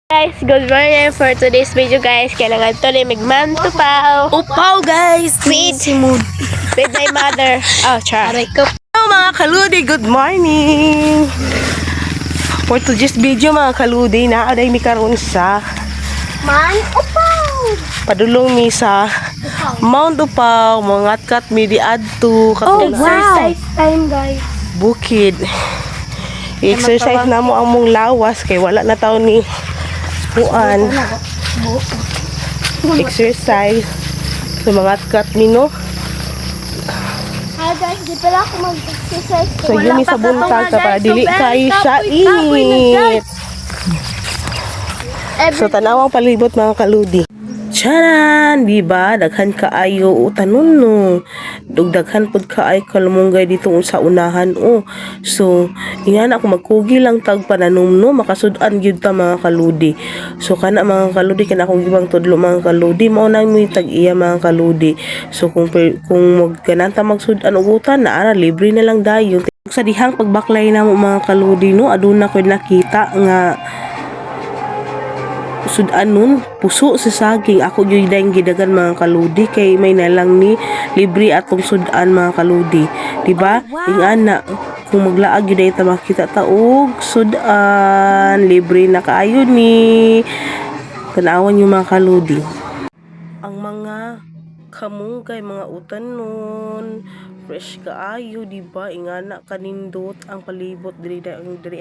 Guys, good morning for today's video guys. Kailangan to ni Migmanto pa. Upaw guys! With my mother. Oh, char. Hello mga kaludi, good morning! For today's video mga kaludi, naaday mi karon sa Upaw! padulong mi sa Mount Upaw, mangatkat mi di adto katong Exercise time guys. bukid. I-exercise na mo ang mong lawas kay wala na taon ni puan. Exercise sa mangatkat mi no. Hi guys, di pala ako mag-exercise. So yun sa buntag ka para dili kayo sa init. So tanawang palibot mga kaludi. Charan, di ba? Daghan kaayo utanon no. Daghan pud kaayo kalumungay dito sa unahan o. So, ingana ako magkugi lang tag pananom no, makasud-an gyud ta mga kaludi. So kana mga kaludi kana akong gibang tudlo mga kaludi, mao na mi tag iya mga kaludi. So kung magkananta magsud-an og utan na ara libre na lang dayon. Sa dihang pagbaklay namo mga kaludi no, aduna ko nakita nga sudan nun puso sa saging ako gyud dayang gidagan mga kaludi kay may nalang ni libre atong sudan mga kaludi, di ba? Ingana kung maglaag gyud ta makita ta og sudan libre na kaayo ni tanawan yung mga kaludi. Ang mga kamungkay mga utanon fresh kaayo, di ba? Ingana kanindot ang palibot diri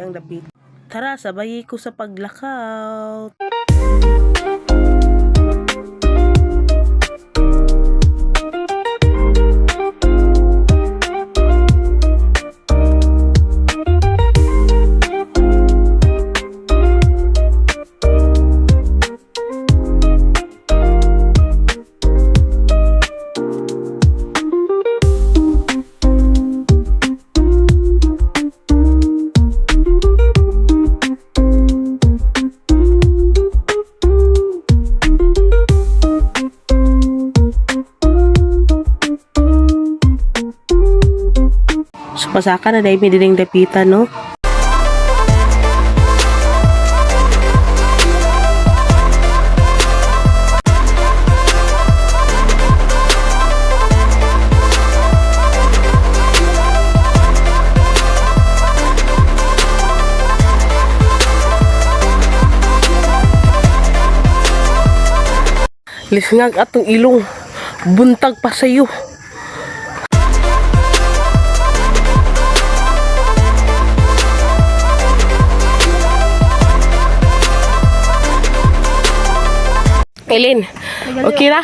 ang dapit. Tara, sabay ko sa paglakaw. So, pasaka na dahil may dining dapitan, no? Lisngag atong ilong, buntag pa sayo. Eileen, okay na?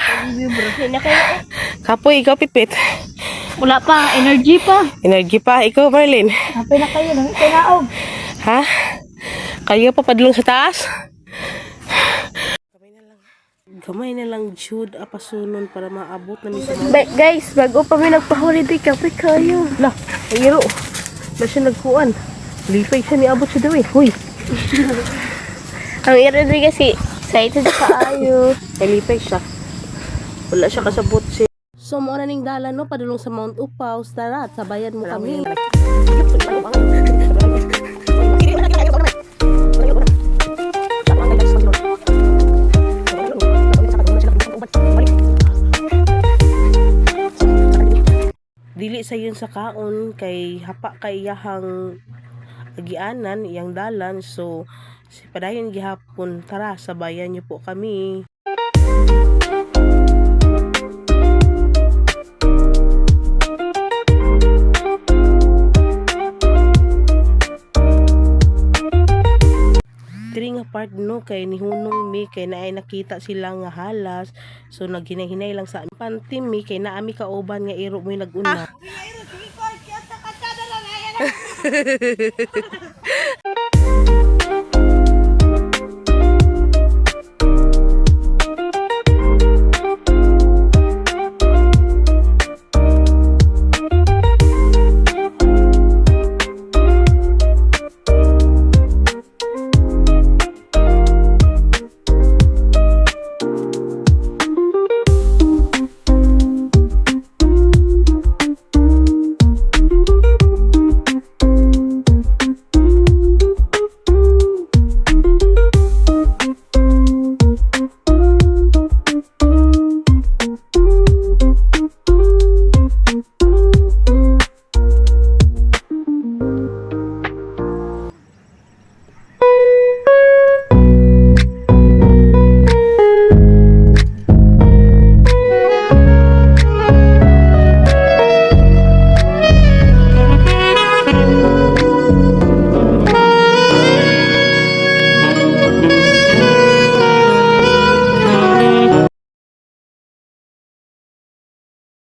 Kapoy, ikaw pipit. Wala pa, energy pa. Energy pa, ikaw Marlene. Happy na kayo, nang itinaog. Ha? Kayo pa padulong sa taas? Gamay na lang Jude apasunon para maabot na mi sa mga. Guys, bago pa may nagpa-holiday kape kayo. Lah, ang iro. Na siya nagkuan. Lipay siya niabot siya daw eh. Huy. Ang iro din kasi excited pa ayo. Lipay siya. Wala siya kasabot siya. So, mo na ning dalan no, padulong sa Mount Upaw. Tara, sabayan mo kami. Dili sa yun sa kaon kay hapa kay yahang agianan iyang dalan, so si padayon gihapon. Tara, sabayan niyo po kami. Diri nga part no kay nihunong mi kay naay nakita sila nga halas, so naghinay-hinay lang sa pantim mi kay naami kauban nga iro mo naguna.